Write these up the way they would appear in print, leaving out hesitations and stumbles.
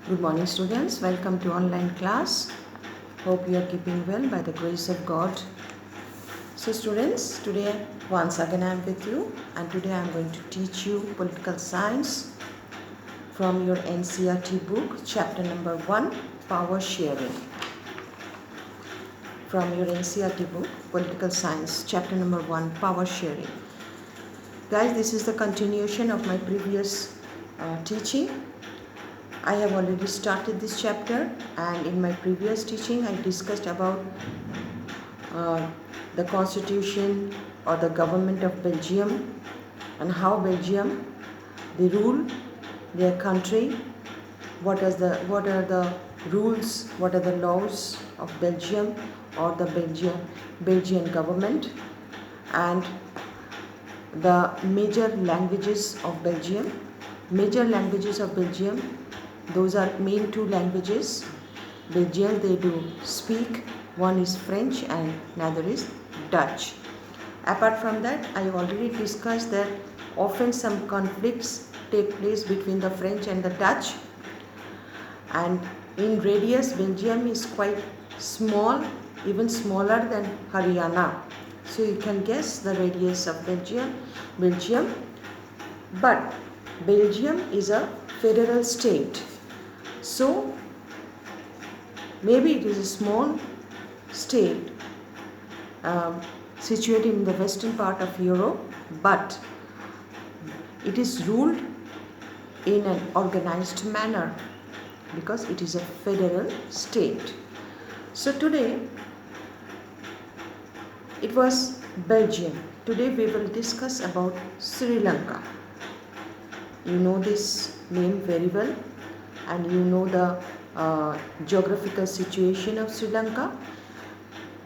Good morning, students. Welcome to online class. Hope you are keeping well by the grace of God. So students, today once again I am with you, and today I am going to teach you political science from your NCERT book, chapter number 1, power sharing. From your NCERT book, political science, chapter number 1, power sharing. Guys, this is the continuation of my previous teaching. I have already started this chapter, and in my previous teaching I discussed about the constitution or the government of Belgium and how Belgium they rule their country, what are the rules, what are the laws of Belgium or the Belgian government, and the major languages of Belgium. Major languages of Belgium, those are main two languages Belgium they do speak. One is French and another is Dutch. Apart from that, I have already discussed that often some conflicts take place between the French and the Dutch, and in radius Belgium is quite small, even smaller than Haryana. So you can guess the radius of Belgium. But Belgium is a federal state. So maybe it is a small state situated in the western part of Europe, but it is ruled in an organized manner because it is a federal state. So today it was Belgium. Today we will discuss about Sri Lanka. You know this name very well, and you know the geographical situation of Sri Lanka.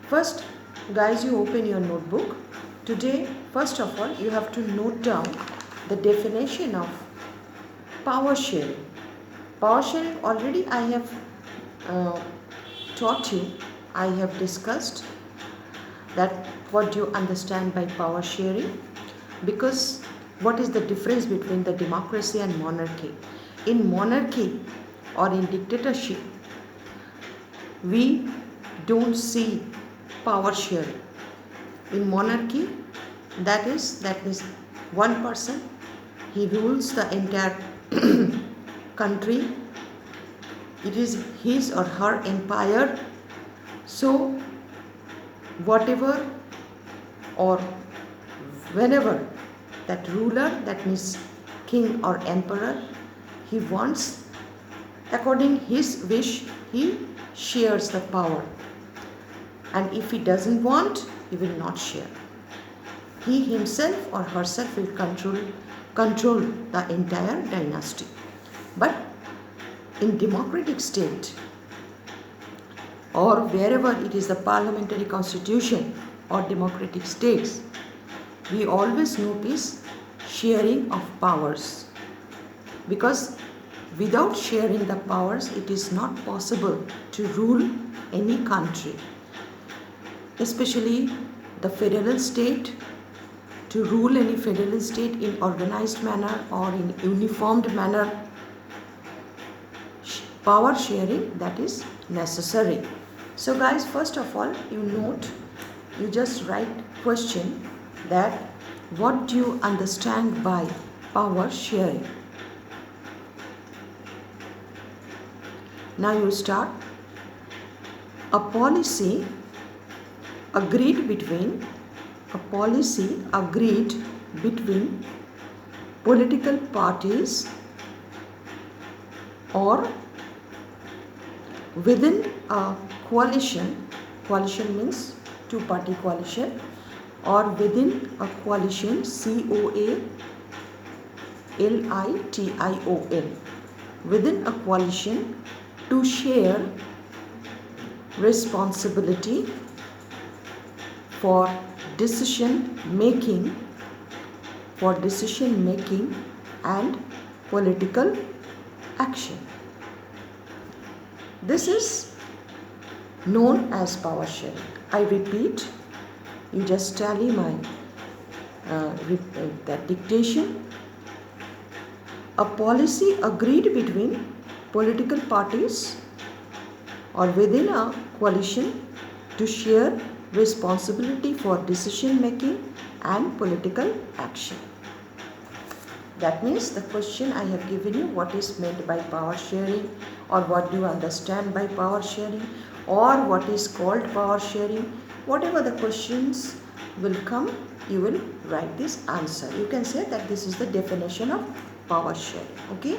First, guys, you open your notebook. Today, first of all, you have to note down the definition of power sharing. Power sharing already I have taught you. I have discussed that what do you understand by power sharing, because what is the difference between the democracy and monarchy? In monarchy or in dictatorship, we don't see power sharing. In monarchy, that means one person, he rules the entire country. It is his or her empire. So whatever or whenever that ruler, that means king or emperor, he wants, according his wish, he shares the power. And if he doesn't want, he will not share. He himself or herself will control the entire dynasty. But in democratic state, or wherever it is the parliamentary constitution or democratic states, we always notice sharing of powers, because without sharing the powers, it is not possible to rule any country, especially the federal state. To rule any federal state in organized manner or in uniformed manner, power sharing, that is necessary. So guys, first of all, you just write question that what do you understand by power sharing? Now you start. A policy agreed between political parties or within a coalition means two-party coalition, or within a coalition, COALITION, within a coalition, to share responsibility for decision making and political action. This is known as power sharing. I repeat, you just tally my that dictation. A policy agreed between political parties or within a coalition to share responsibility for decision making and political action. That means the question I have given you, what is meant by power sharing, or what do you understand by power sharing, or what is called power sharing. Whatever the questions will come, you will write this answer. You can say that this is the definition of power sharing. Okay.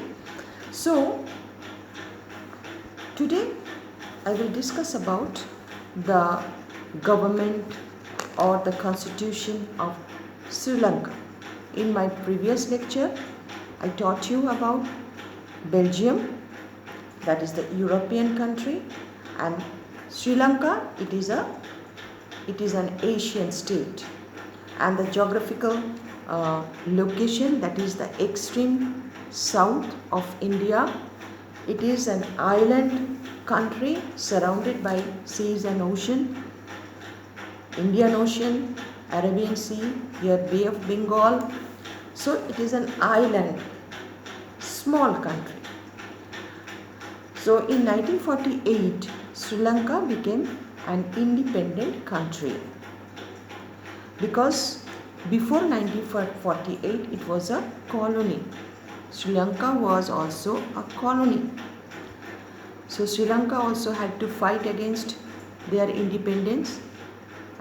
So today I will discuss about the government or the constitution of Sri Lanka. In my previous lecture, I taught you about Belgium, that is the European country, and Sri Lanka, it is an Asian state, and the geographical location, that is the extreme south of India. It is an island country surrounded by seas and ocean, Indian Ocean, Arabian Sea, here Bay of Bengal. So it is an island, small country. So in 1948, Sri Lanka became an independent country, because before 1948 it was a colony. Sri Lanka was also a colony. So Sri Lanka also had to fight against their independence,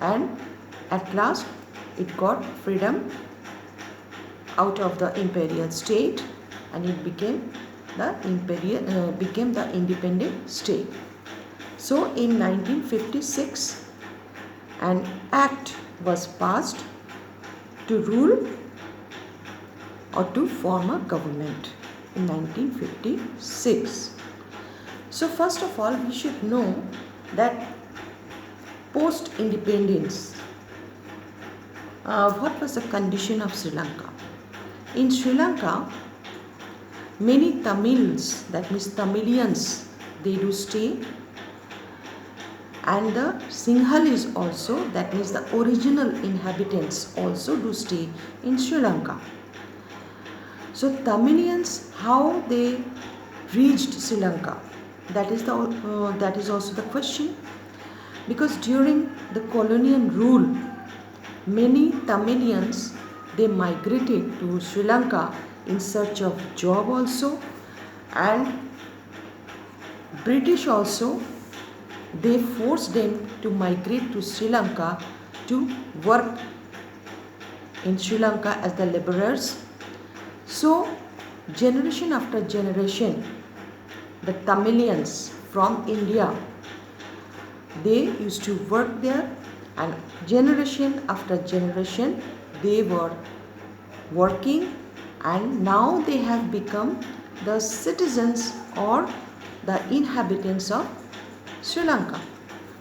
and at last it got freedom out of the imperial state, and it became the independent state. So in 1956 an act was passed to rule or to form a government in 1956. So first of all, we should know that post independence, what was the condition of Sri Lanka? In Sri Lanka, many Tamils, that means Tamilians, they do stay, and the Sinhalese also, that means the original inhabitants, also do stay in Sri Lanka. So Tamilians, how they reached Sri Lanka, that is also the question, because during the colonial rule, many Tamilians, they migrated to Sri Lanka in search of job also, and British also, they forced them to migrate to Sri Lanka to work in Sri Lanka as the laborers. So generation after generation, the Tamilians from India, they used to work there, and generation after generation they were working, and now they have become the citizens or the inhabitants of Sri Lanka.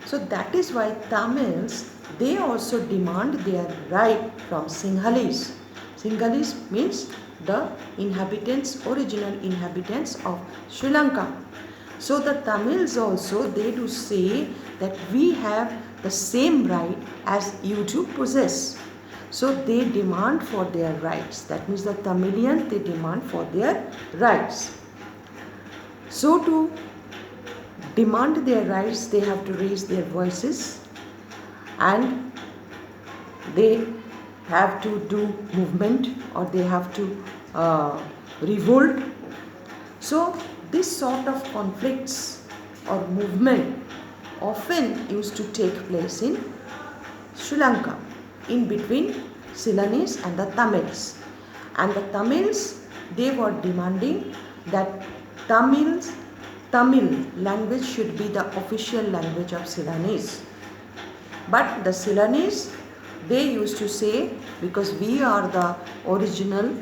So that is why Tamils, they also demand their right from Sinhalese. Sinhalese means the inhabitants, original inhabitants of Sri Lanka. So the Tamils also, they do say that we have the same right as you do possess. So they demand for their rights. That means the Tamilians, they demand for their rights. So to demand their rights, they have to raise their voices, and they have to do movement, or they have to revolt. So this sort of conflicts or movement often used to take place in Sri Lanka, in between Ceylonese and the Tamils. And the Tamils, they were demanding that Tamil language should be the official language of Ceylonese. But the Ceylonese, they used to say, because we are the original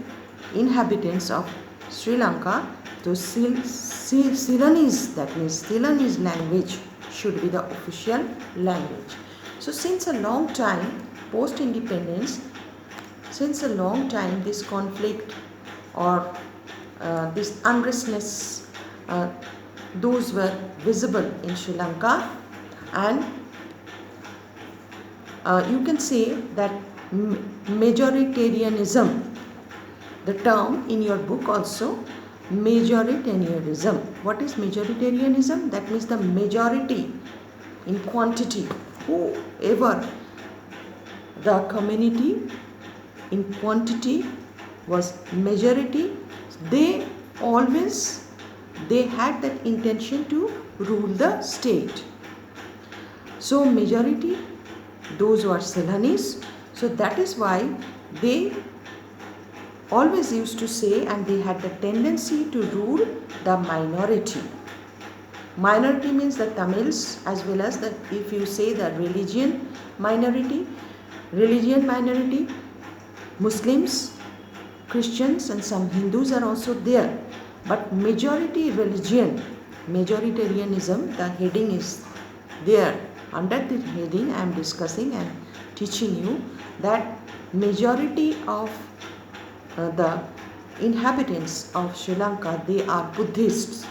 inhabitants of Sri Lanka, so Ceylonese, that means Ceylonese language should be the official language. So since a long time, post-independence, since a long time, this conflict or this unrestness, those were visible in Sri Lanka, and you can say that majoritarianism, the term in your book also, majoritarianism. What is majoritarianism? That means the majority in quantity. Whoever the community in quantity was majority, they always they had that intention to rule the state. So majority, those who are Ceylonese, so that is why they always used to say, and they had the tendency to rule the minority. Minority means the Tamils, as well as the, if you say the religion minority, Muslims, Christians and some Hindus are also there. But majority religion, majoritarianism, the heading is there. Under the heading I am discussing and teaching you that majority of the inhabitants of Sri Lanka, they are Buddhists.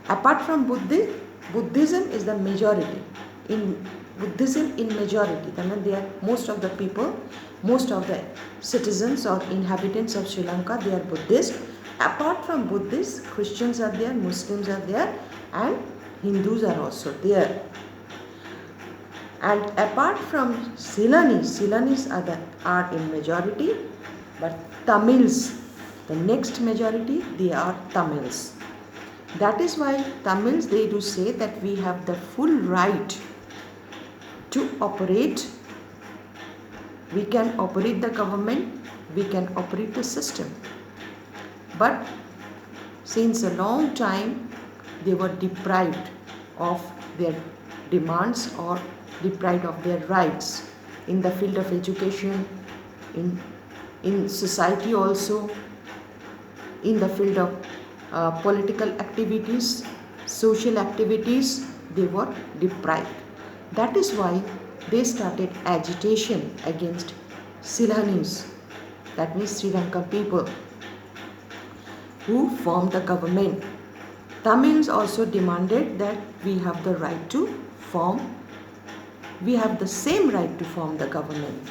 Apart from Buddhism is the majority. In Buddhism in majority, that means they are most of the people, most of the citizens or inhabitants of Sri Lanka, they are Buddhist. Apart from Buddhists, Christians are there, Muslims are there, and Hindus are also there. And apart from Ceylonese are in majority, but Tamils, the next majority, they are Tamils. That is why Tamils, they do say that we have the full right to operate. We can operate the government, we can operate the system. But since a long time, they were deprived of their demands or deprived of their rights in the field of education, in society also, in the field of political activities, social activities, they were deprived. That is why they started agitation against Ceylonese, that means Sri Lankan people, who formed the government. Tamils also demanded that we have the same right to form the government.